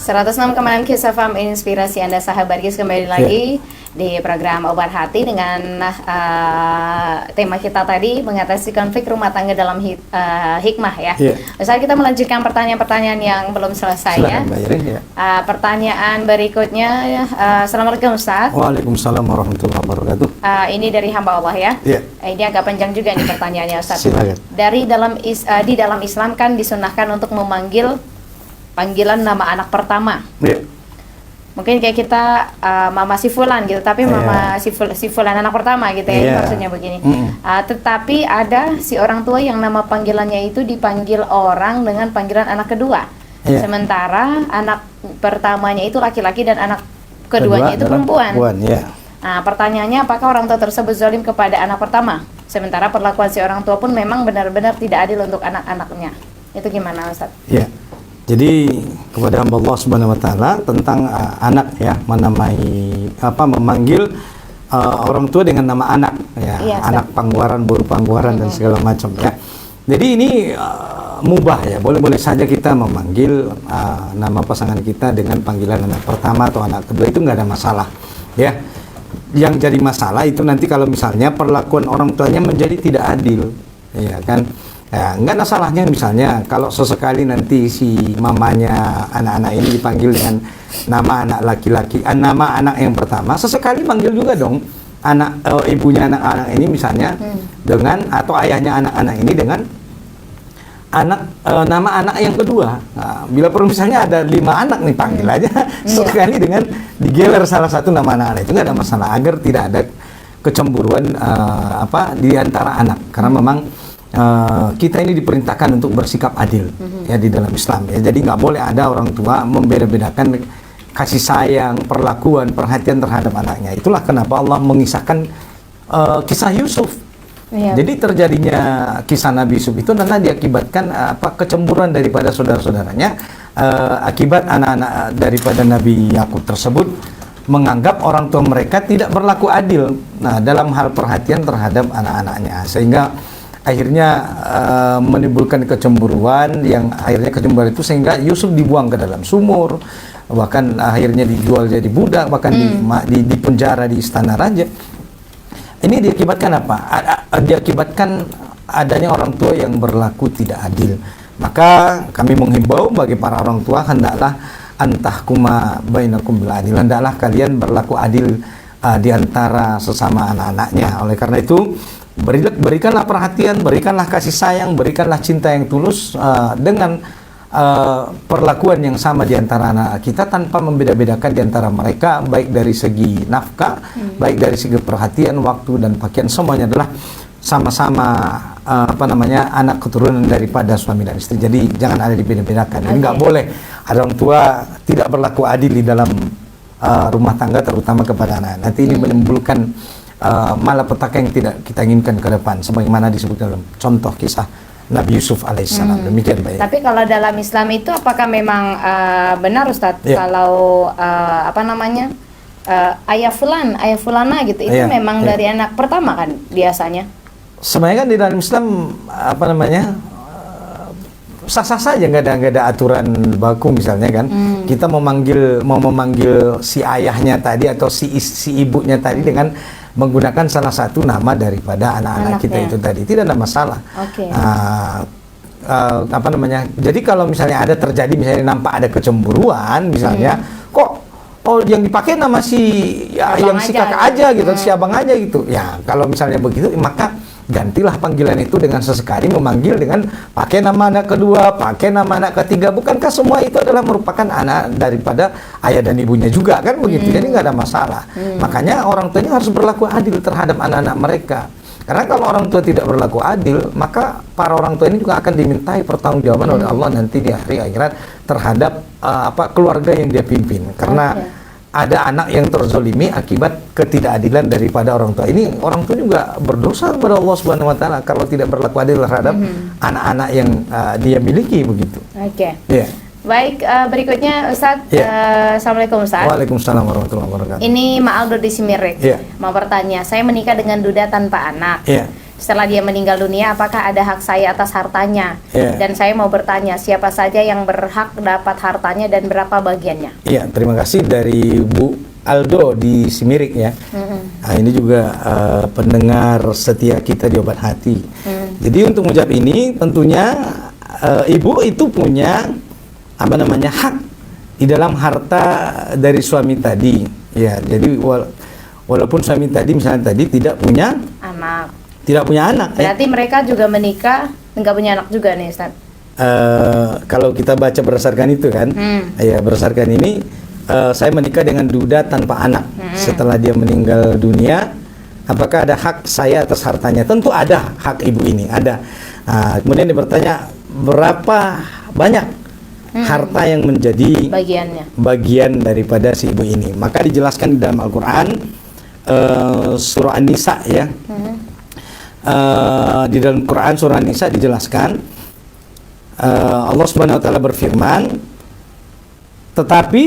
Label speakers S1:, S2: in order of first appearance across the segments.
S1: 106,6 Kisah Fam, inspirasi Anda sahabat Kis, kembali lagi di program Obat Hati dengan tema kita tadi, mengatasi konflik rumah tangga dalam hikmah ya. Saat kita melanjutkan pertanyaan-pertanyaan yang belum selesai. Pertanyaan berikutnya, Assalamualaikum Ustaz.
S2: Waalaikumsalam warahmatullahi wabarakatuh.
S1: Ini dari hamba Allah ya. Ini agak panjang juga nih pertanyaannya Ustaz.
S2: Silakan.
S1: Di dalam Islam kan disunahkan untuk memanggil panggilan nama anak pertama. Mungkin kayak kita Mama si Fulan gitu, tapi Mama si Fulan anak pertama gitu ya, maksudnya begini. Tetapi ada si orang tua yang nama panggilannya itu dipanggil orang dengan panggilan anak kedua. Sementara anak pertamanya itu laki-laki dan anak keduanya itu perempuan. Nah, pertanyaannya, apakah orang tua tersebut zalim kepada anak pertama? Sementara perlakuan si orang tua pun memang benar-benar tidak adil untuk anak-anaknya. Itu gimana Ustaz?
S2: Jadi kepada hamba Allah Subhanahu wa taala tentang anak ya, memanggil orang tua dengan nama anak ya, anak pangguaran, buru pangguaran dan segala macam ya. Jadi ini mubah ya, boleh-boleh saja kita memanggil nama pasangan kita dengan panggilan anak pertama atau anak kedua, itu nggak ada masalah ya. Yang jadi masalah itu nanti kalau misalnya perlakuan orang tuanya menjadi tidak adil ya kan. Ya, nggak ada salahnya misalnya kalau sesekali nanti si mamanya anak-anak ini dipanggil dengan nama anak laki-laki, nama anak yang pertama, sesekali manggil juga dong anak ibunya anak-anak ini misalnya dengan, atau ayahnya anak-anak ini dengan nama anak yang kedua. Nah, bila perlu misalnya ada 5 anak nih, panggil aja sekali dengan digelar salah satu nama anak itu, nggak ada masalah, agar tidak ada kecemburuan di antara anak, karena memang kita ini diperintahkan untuk bersikap adil ya di dalam Islam ya. Jadi nggak boleh ada orang tua membeda-bedakan kasih sayang, perlakuan, perhatian terhadap anaknya. Itulah kenapa Allah mengisahkan kisah Yusuf. Jadi terjadinya kisah Nabi Yusuf itu adalah diakibatkan kecemburuan daripada saudara-saudaranya, akibat anak-anak daripada Nabi Yakub tersebut menganggap orang tua mereka tidak berlaku adil dalam hal perhatian terhadap anak-anaknya, sehingga akhirnya menimbulkan kecemburuan, yang akhirnya kecemburuan itu sehingga Yusuf dibuang ke dalam sumur, bahkan akhirnya dijual jadi budak, bahkan di penjara di istana raja. Ini diakibatkan apa? Diakibatkan adanya orang tua yang berlaku tidak adil. Maka kami menghimbau bagi para orang tua, hendaklah antahkuma bainakum bil adil, hendaklah kalian berlaku adil di antara sesama anak-anaknya. Oleh karena itu, berikanlah perhatian, berikanlah kasih sayang, berikanlah cinta yang tulus dengan perlakuan yang sama di antara anak kita, tanpa membeda-bedakan di antara mereka, baik dari segi nafkah, baik dari segi perhatian, waktu dan pakaian, semuanya adalah sama-sama anak keturunan daripada suami dan istri. Jadi jangan ada dibeda-bedakan. Ini nggak boleh ada orang tua tidak berlaku adil di dalam rumah tangga, terutama kepada anak. Nanti ini menimbulkan malapetaka yang tidak kita inginkan ke depan, sebagaimana disebut dalam contoh kisah Nabi Yusuf alaihissalam. Demikian Mbak.
S1: Tapi kalau dalam Islam itu apakah memang benar Ustadz kalau ayah fulana gitu, itu memang dari anak pertama kan biasanya?
S2: Sebenarnya kan di dalam Islam sah-sah saja, nggak ada aturan baku misalnya kan. Kita mau memanggil si ayahnya tadi atau si ibunya tadi dengan menggunakan salah satu nama daripada anak-anak kita itu tadi, tidak ada masalah. Jadi kalau misalnya ada terjadi, misalnya nampak ada kecemburuan misalnya, yang dipakai nama yang si kakak aja gitu, si abang aja gitu ya. Kalau misalnya begitu, maka gantilah panggilan itu dengan sesekali memanggil dengan pakai nama anak kedua, pakai nama anak ketiga. Bukankah semua itu adalah merupakan anak daripada ayah dan ibunya juga kan begitu? Jadi nggak ada masalah. Makanya orang tuanya harus berlaku adil terhadap anak-anak mereka. Karena kalau orang tua tidak berlaku adil, maka para orang tua ini juga akan dimintai pertanggungjawaban oleh Allah nanti di hari akhirat terhadap keluarga yang dia pimpin. Karena ada anak yang terzolimi akibat ketidakadilan daripada orang tua. Ini orang tua juga berdosa kepada Allah Subhanahu wa taala kalau tidak berlaku adil terhadap anak-anak yang dia miliki begitu.
S1: Baik, berikutnya Ustadz. Assalamualaikum Ustadz.
S2: Waalaikumsalam warahmatullahi wabarakatuh.
S1: Ini Ma Aldo di Simirik. Mau bertanya, saya menikah dengan duda tanpa anak. setelah dia meninggal dunia, apakah ada hak saya atas hartanya? Dan saya mau bertanya, siapa saja yang berhak dapat hartanya dan berapa bagiannya?
S2: Iya, terima kasih dari Bu Aldo di Simirik ya. Nah, ini juga pendengar setia kita di Obat Hati. Jadi untuk menjawab ini tentunya ibu itu punya hak di dalam harta dari suami tadi. Ya, jadi walaupun suami tadi misalnya tadi tidak punya anak.
S1: Berarti mereka juga menikah nggak punya anak juga nih, Ustaz?
S2: Kalau kita baca berdasarkan itu kan, ya berdasarkan ini saya menikah dengan duda tanpa anak. Setelah dia meninggal dunia, apakah ada hak saya atas hartanya? Tentu ada hak ibu ini, ada. Kemudian dia bertanya berapa banyak harta yang menjadi bagian daripada si ibu ini. Maka dijelaskan di dalam Al-Quran surah An-Nisa ya. Di dalam Quran surah An-Nisa dijelaskan Allah Subhanahu wa taala berfirman, tetapi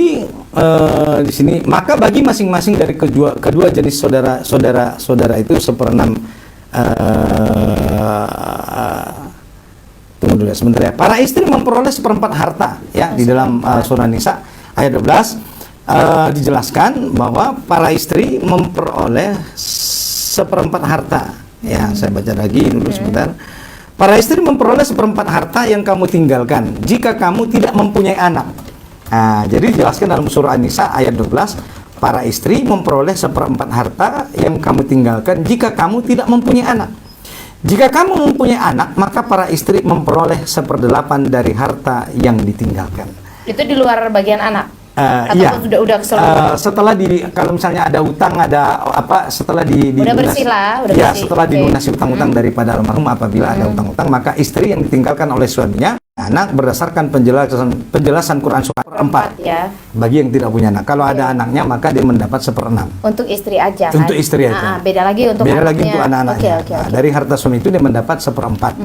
S2: di sini maka bagi masing-masing dari kedua jenis saudara itu seperenam. Tunggu dulu ya, sebentar ya. Para istri memperoleh seperempat harta ya. Di dalam surah Nisa ayat 12 dijelaskan bahwa para istri memperoleh seperempat harta ya. Saya baca lagi dulu sebentar. Para istri memperoleh seperempat harta yang kamu tinggalkan jika kamu tidak mempunyai anak. Jadi dijelaskan dalam surah An-Nisa ayat 12, para istri memperoleh seperempat harta yang kamu tinggalkan jika kamu tidak mempunyai anak. Jika kamu mempunyai anak, maka para istri memperoleh 1/8 dari harta yang ditinggalkan. Itu di luar bagian anak? Iya. Setelah kalau misalnya ada utang, ada apa, setelah udah bersih lah, udah bersih. Setelah dilunasi utang-utang daripada almarhum, apabila ada utang-utang, maka istri yang ditinggalkan oleh suaminya anak berdasarkan penjelasan Quran surah 4 ya. Bagi yang tidak punya anak, kalau ada anaknya maka dia mendapat 1/6. Untuk istri aja kan? Untuk istri aja. Beda lagi untuk anak-anaknya. Dari harta suami itu dia mendapat 1/4.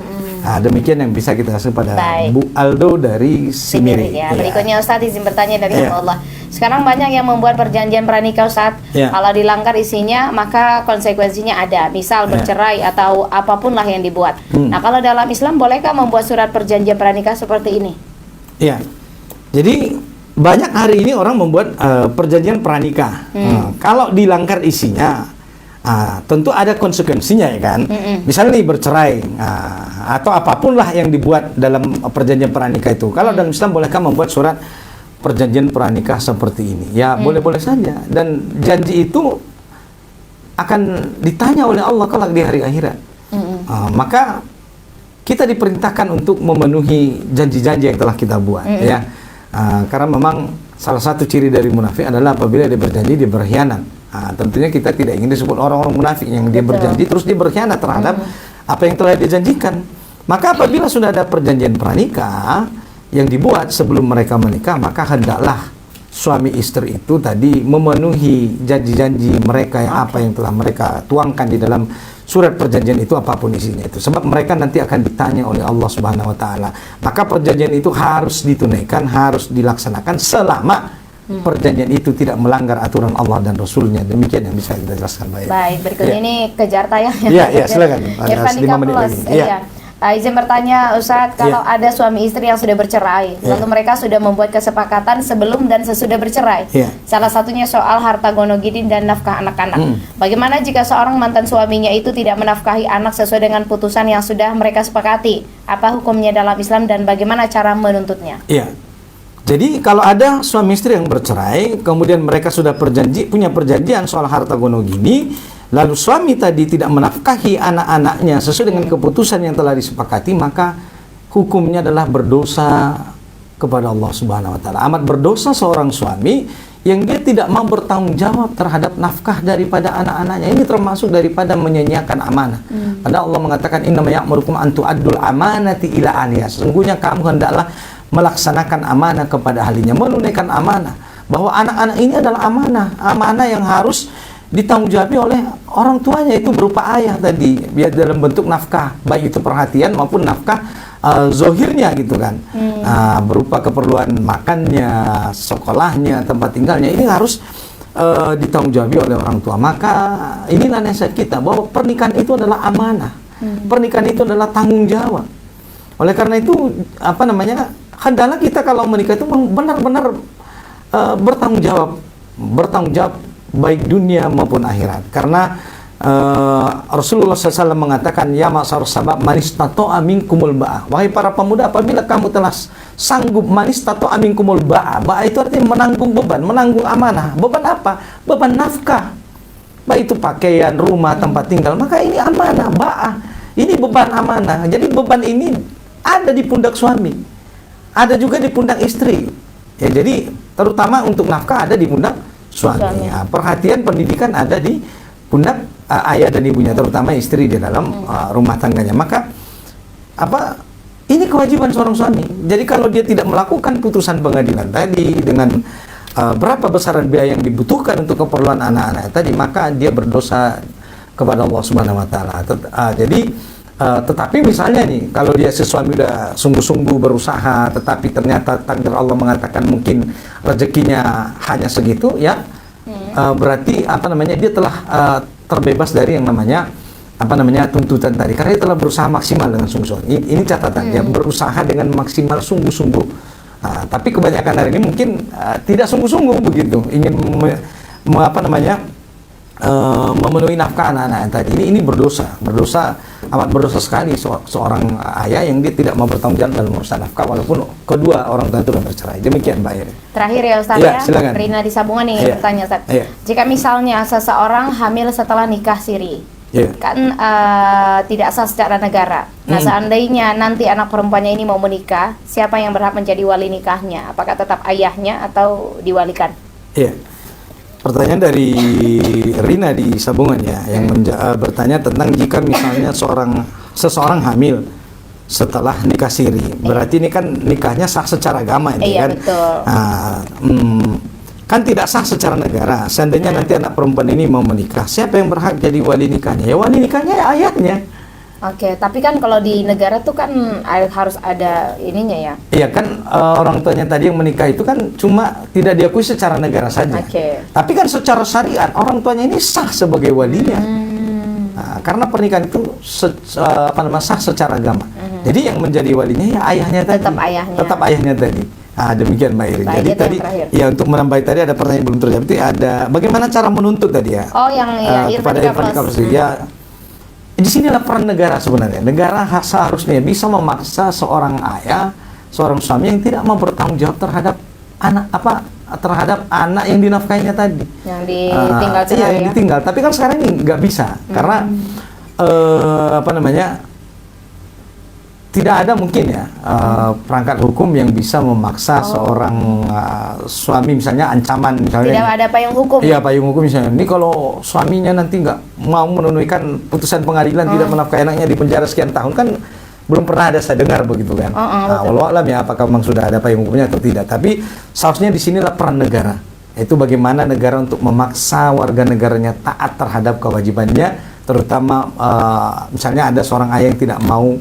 S2: Demikian yang bisa kita kasih pada Bu Aldo dari Simirik ya. Berikutnya Ustaz izin bertanya dari Allah. Sekarang banyak yang membuat perjanjian pranikah Ustaz. Kalau dilanggar isinya maka konsekuensinya ada. Misal bercerai atau apapun lah yang dibuat. Nah, kalau dalam Islam bolehkah membuat surat perjanjian pranikah seperti ini? Iya. Jadi banyak hari ini orang membuat perjanjian pranikah. Kalau dilanggar isinya, tentu ada konsekuensinya ya kan. Misalnya nih bercerai atau apapun lah yang dibuat dalam perjanjian pranikah itu. Kalau dalam Islam bolehkah membuat surat perjanjian pranikah seperti ini? Ya boleh-boleh saja. Dan janji itu akan ditanya oleh Allah kelak di hari akhirat. Maka kita diperintahkan untuk memenuhi janji-janji yang telah kita buat ya. Karena memang salah satu ciri dari munafik adalah apabila dia berjanji dia berkhianat. Tentunya kita tidak ingin disebut orang-orang munafik yang dia berjanji terus dia berkhianat terhadap apa yang telah dijanjikan. Maka apabila sudah ada perjanjian pranikah yang dibuat sebelum mereka menikah, maka hendaklah suami istri itu tadi memenuhi janji-janji mereka yang apa yang telah mereka tuangkan di dalam surat perjanjian itu, apapun isinya itu. Sebab mereka nanti akan ditanya oleh Allah Subhanahu wa taala. Maka perjanjian itu harus ditunaikan, harus dilaksanakan selama perjanjian itu tidak melanggar aturan Allah dan Rasulnya. Demikian yang bisa kita jelaskan. Baik, berikutnya ini kejar tayangnya. Iya, silakan. Ada 5 menit lagi. Iya. Izin bertanya Ustadz, kalau ada suami istri yang sudah bercerai, lalu mereka sudah membuat kesepakatan sebelum dan sesudah bercerai, salah satunya soal harta gonogidin dan nafkah anak-anak. Bagaimana jika seorang mantan suaminya itu tidak menafkahi anak sesuai dengan putusan yang sudah mereka sepakati? Apa hukumnya dalam Islam dan bagaimana cara menuntutnya? Iya. Jadi kalau ada suami istri yang bercerai, kemudian mereka sudah punya perjanjian soal harta gonogini, lalu suami tadi tidak menafkahi anak-anaknya sesuai dengan keputusan yang telah disepakati, maka hukumnya adalah berdosa kepada Allah Subhanahu wa taala. Amat berdosa seorang suami yang dia tidak mau bertanggung jawab terhadap nafkah daripada anak-anaknya. Ini termasuk daripada menyia-nyiakan amanah. Padahal Allah mengatakan innama ya'murukum an tu'addul amanati ila ahliha. Sesungguhnya kamu hendaklah melaksanakan amanah kepada ahlinya, menunaikan amanah. Bahwa anak-anak ini adalah amanah yang harus ditanggungjawabkan oleh orang tuanya, itu berupa ayah tadi, biar dalam bentuk nafkah, baik itu perhatian maupun nafkah zohirnya gitu kan, berupa keperluan makannya, sekolahnya, tempat tinggalnya, ini harus ditanggungjawabkan oleh orang tua. Maka inilah nasihat kita bahwa pernikahan itu adalah amanah. Pernikahan itu adalah tanggung jawab. Oleh karena itu, hendaklah kita kalau menikah itu benar-benar bertanggung jawab baik dunia maupun akhirat. Karena Rasulullah SAW mengatakan, ya ma'syar sabab man istata'a minkumul ba'ah. Wahai para pemuda, apabila kamu telah sanggup man istata'a minkumul ba'ah. Ba'ah itu artinya menanggung beban, menanggung amanah. Beban apa? Beban nafkah. Baik itu pakaian, rumah, tempat tinggal. Maka ini amanah, ba'ah. Ini beban amanah. Jadi beban ini ada di pundak suami, ada juga di pundak istri. Ya, jadi terutama untuk nafkah ada di pundak suami. Ya, perhatian pendidikan ada di pundak ayah dan ibunya, terutama istri di dalam rumah tangganya. Maka ini kewajiban seorang suami. Jadi kalau dia tidak melakukan putusan pengadilan tadi dengan berapa besaran biaya yang dibutuhkan untuk keperluan anak-anak tadi, maka dia berdosa kepada Allah Subhanahu wa taala. Tetapi misalnya nih, kalau dia suami udah sungguh-sungguh berusaha, tetapi ternyata takdir Allah mengatakan mungkin rezekinya hanya segitu, ya berarti dia telah terbebas dari yang namanya tuntutan tadi, karena dia telah berusaha maksimal dengan sungguh-sungguh. Ini catatan, dia berusaha dengan maksimal sungguh-sungguh. Tapi kebanyakan hari ini mungkin tidak sungguh-sungguh begitu, ingin memenuhi nafkah anak-anak tadi. Ini amat berdosa sekali seorang ayah yang dia tidak mau bertanggung jawab dalam urusan nafkah walaupun kedua orang tua itu sudah bercerai. Demikian Mbak Iri.
S1: Terakhir ya Ustaz,
S2: ya, silakan.
S1: Rina di Sabungan nih bertanya Ustaz. Jika misalnya seseorang hamil setelah nikah siri, kan tidak sah secara negara. Nah, seandainya nanti anak perempuannya ini mau menikah, siapa yang berhak menjadi wali nikahnya? Apakah tetap ayahnya atau diwalikan?
S2: Iya. Pertanyaan dari Rina di Sabungan ya, yang bertanya tentang jika misalnya seseorang hamil setelah nikah siri, berarti ini kan nikahnya sah secara agama ini kan?
S1: Betul.
S2: Kan tidak sah secara negara. Seandainya nanti anak perempuan ini mau menikah, siapa yang berhak jadi wali nikahnya? Ya wali nikahnya ya ayahnya.
S1: Oke, tapi kan kalau di negara tuh kan harus ada ininya ya.
S2: Iya kan, orang tuanya tadi yang menikah itu kan cuma tidak diakui secara negara saja. Tapi kan secara syariat orang tuanya ini sah sebagai walinya. Nah, karena pernikahan itu sah secara agama. Jadi yang menjadi walinya ya ayahnya tadi. Tetap ayahnya tadi. Demikian Mbak Irin. Jadi tadi ya, untuk menambah tadi ada pertanyaan belum terjawab. Ada bagaimana cara menuntut tadi ya?
S1: Oh, yang
S2: kepada Irfan ya. Di sinilah peran negara sebenarnya. Negara seharusnya bisa memaksa seorang ayah, seorang suami yang tidak mau bertanggung jawab terhadap anak yang dinafkahinya tadi. Yang
S1: ditinggal
S2: yang ditinggal. Tapi kan sekarang ini nggak bisa karena tidak ada mungkin ya perangkat hukum yang bisa memaksa seorang suami, misalnya ancaman misalnya.
S1: Tidak ada payung hukum.
S2: Iya, payung hukum misalnya. Ini kalau suaminya nanti nggak mau menunaikan putusan pengadilan, tidak menafkahi anaknya, di penjara sekian tahun, kan belum pernah ada saya dengar begitu kan. Walau alam ya, apakah memang sudah ada payung hukumnya atau tidak. Tapi seharusnya di sinilah peran negara. Yaitu bagaimana negara untuk memaksa warga negaranya taat terhadap kewajibannya, terutama misalnya ada seorang ayah yang tidak mau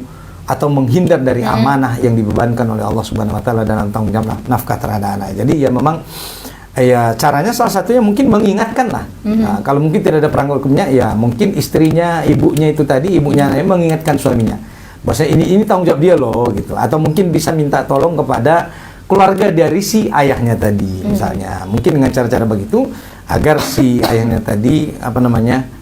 S2: atau menghindar dari amanah yang dibebankan oleh Allah Subhanahu wa taala dalam tanggung jawab nafkah terhadap anak. Jadi ya memang caranya salah satunya mungkin mengingatkan lah. Nah, kalau mungkin tidak ada perangkat hukumnya, ya mungkin istrinya, ibunya itu tadi, ibunya mengingatkan suaminya bahwa ini tanggung jawab dia loh gitu. Atau mungkin bisa minta tolong kepada keluarga dari si ayahnya tadi misalnya. Mungkin dengan cara-cara begitu agar si ayahnya tadi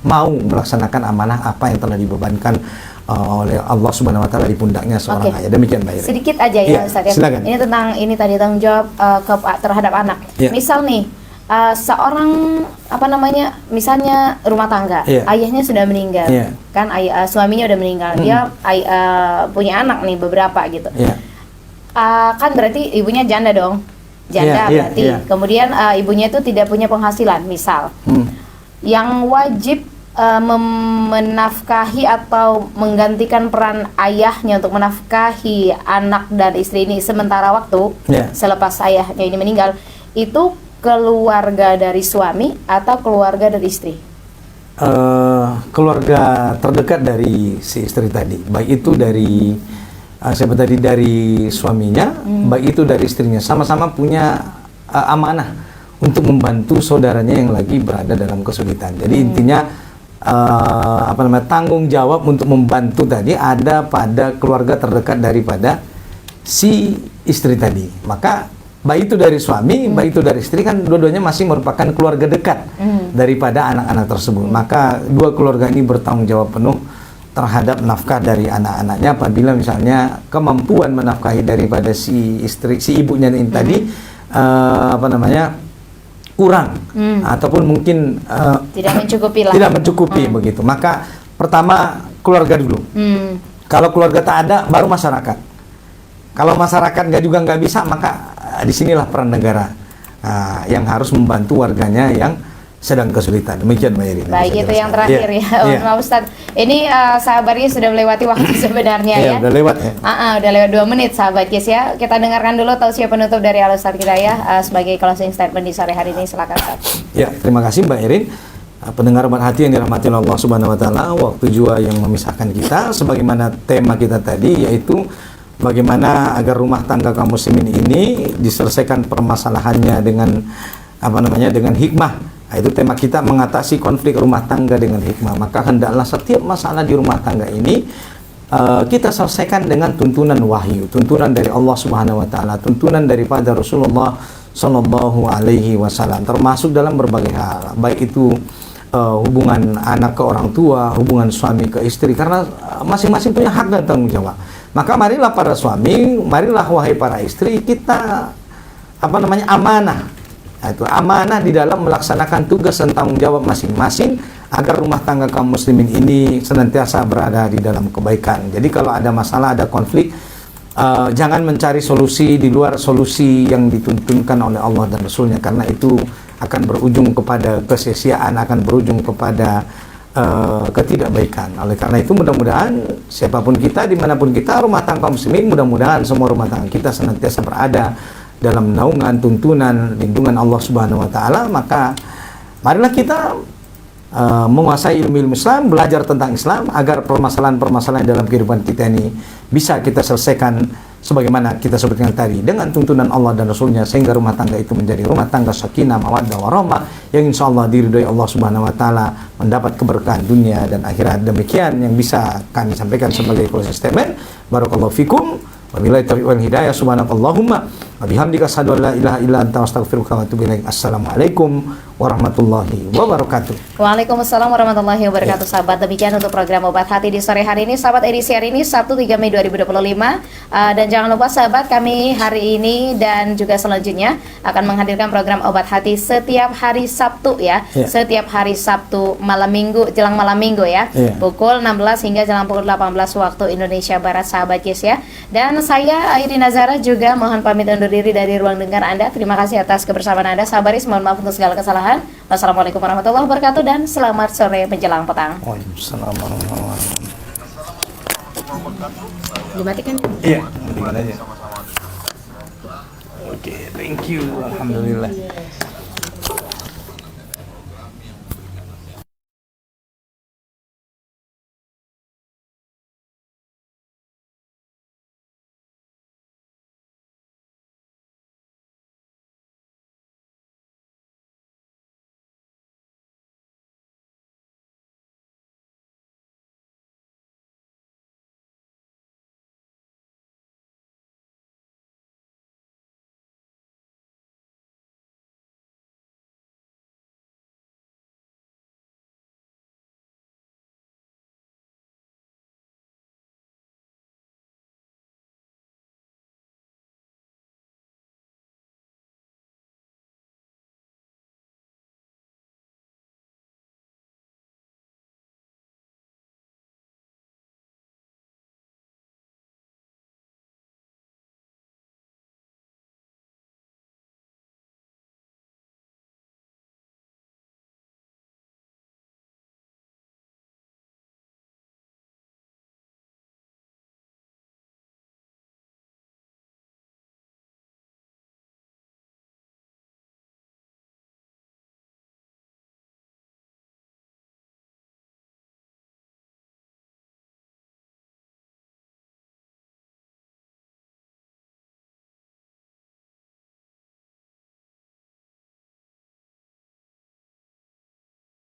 S2: mau melaksanakan amanah apa yang telah dibebankan oleh Allah Subhanahu wa taala di pundaknya seorang ayah. Demikian Mbak Ira.
S1: Sedikit aja ya Ustaz ya.
S2: Silakan.
S1: Ini tentang tadi tanggung jawab terhadap anak. Misal nih seorang misalnya rumah tangga, ayahnya sudah meninggal. Kan suaminya udah meninggal. Dia punya anak nih beberapa gitu. Kan berarti ibunya janda dong. Janda berarti. Kemudian ibunya itu tidak punya penghasilan, misal. Yang wajib menafkahi atau menggantikan peran ayahnya untuk menafkahi anak dan istri ini sementara waktu selepas ayahnya ini meninggal, itu keluarga dari suami atau keluarga dari istri?
S2: Keluarga terdekat dari si istri tadi, baik itu dari dari suaminya, baik itu dari istrinya, sama-sama punya amanah untuk membantu saudaranya yang lagi berada dalam kesulitan. Jadi intinya tanggung jawab untuk membantu tadi ada pada keluarga terdekat daripada si istri tadi. Maka baik itu dari suami, baik itu dari istri, kan dua-duanya masih merupakan keluarga dekat daripada anak-anak tersebut. Maka dua keluarga ini bertanggung jawab penuh terhadap nafkah dari anak-anaknya. Apabila misalnya kemampuan menafkahi daripada si istri, si ibunya ini tadi kurang ataupun mungkin tidak mencukupi begitu, maka pertama keluarga dulu. Kalau keluarga tak ada, baru masyarakat. Kalau masyarakat nggak bisa, maka disinilah peran negara yang harus membantu warganya yang sedang kesulitan. Demikian Mbak Irin.
S1: Baik, itu yang terakhir ya. Ustadz, ini sahabatnya sudah melewati waktu sebenarnya ya.
S2: Udah lewat ya.
S1: Udah lewat 2 menit sahabat Kis ya. Kita dengarkan dulu tausiah penutup dari Al-Ustadz kita ya, sebagai closing statement di sore hari ini. Silakan Ustadz.
S2: Ya, terima kasih Mbak Irin. Pendengar Obat Hati yang dirahmati Allah Subhanahu wa taala, waktu jua yang memisahkan kita, sebagaimana tema kita tadi yaitu bagaimana agar rumah tangga kaum muslimin ini diselesaikan permasalahannya dengan dengan hikmah. Itu tema kita, mengatasi konflik rumah tangga dengan hikmah. Maka hendaklah setiap masalah di rumah tangga ini kita selesaikan dengan tuntunan wahyu, tuntunan dari Allah Subhanahu wa taala, tuntunan daripada Rasulullah sallallahu alaihi wasallam, termasuk dalam berbagai hal, baik itu hubungan anak ke orang tua, hubungan suami ke istri, karena masing-masing punya hak dan tanggung jawab. Maka marilah para suami, marilah wahai para istri, kita amanah. Itu amanah di dalam melaksanakan tugas dan tanggung jawab masing-masing agar rumah tangga kaum muslimin ini senantiasa berada di dalam kebaikan. Jadi kalau ada masalah, ada konflik, jangan mencari solusi di luar solusi yang dituntunkan oleh Allah dan Rasulnya, karena itu akan berujung kepada kesia-siaan, akan berujung kepada ketidakbaikan. Oleh karena itu mudah-mudahan siapapun kita, dimanapun kita, rumah tangga kaum muslimin, mudah-mudahan semua rumah tangga kita senantiasa berada dalam naungan, tuntunan, lindungan Allah Subhanahu wa taala. Maka marilah kita menguasai ilmu Islam, belajar tentang Islam agar permasalahan-permasalahan dalam kehidupan kita ini bisa kita selesaikan sebagaimana kita sebutkan tadi, dengan tuntunan Allah dan Rasulnya, sehingga rumah tangga itu menjadi rumah tangga sakinah, mawaddah, warahmah, yang insyaallah diridhoi Allah Subhanahu wa taala, mendapat keberkahan dunia dan akhirat. Demikian yang bisa kami sampaikan sebagai closing statement. Barakallahu fikum. Wabillahi taufiq wal hidayah. Subhanakallahumma wa bihamdika asyhadu an la ilaha illa anta astaghfiruka wa atubu ilaik. Assalamualaikum warahmatullahi wabarakatuh.
S1: Waalaikumsalam warahmatullahi wabarakatuh. Sahabat, demikian untuk program Obat Hati di sore hari ini. Sahabat, edisi hari ini Sabtu 3 Mei 2025. Dan jangan lupa sahabat, kami hari ini dan juga selanjutnya akan menghadirkan program Obat Hati setiap hari Sabtu ya. Setiap hari Sabtu malam minggu, jelang malam minggu ya. Pukul 16 hingga jelang pukul 18 waktu Indonesia Barat, sahabat Kis ya. Dan saya Airin Nazara juga mohon pamit undur diri dari ruang dengar Anda. Terima kasih atas kebersamaan Anda. Sabaris, mohon maaf untuk segala kesalahan. Wassalamualaikum warahmatullahi wabarakatuh dan selamat sore menjelang petang.
S2: Waalaikumsalam warahmatullahi wabarakatuh.
S1: Dimatikan?
S2: Iya, matikan aja. Oke, thank you. Alhamdulillah.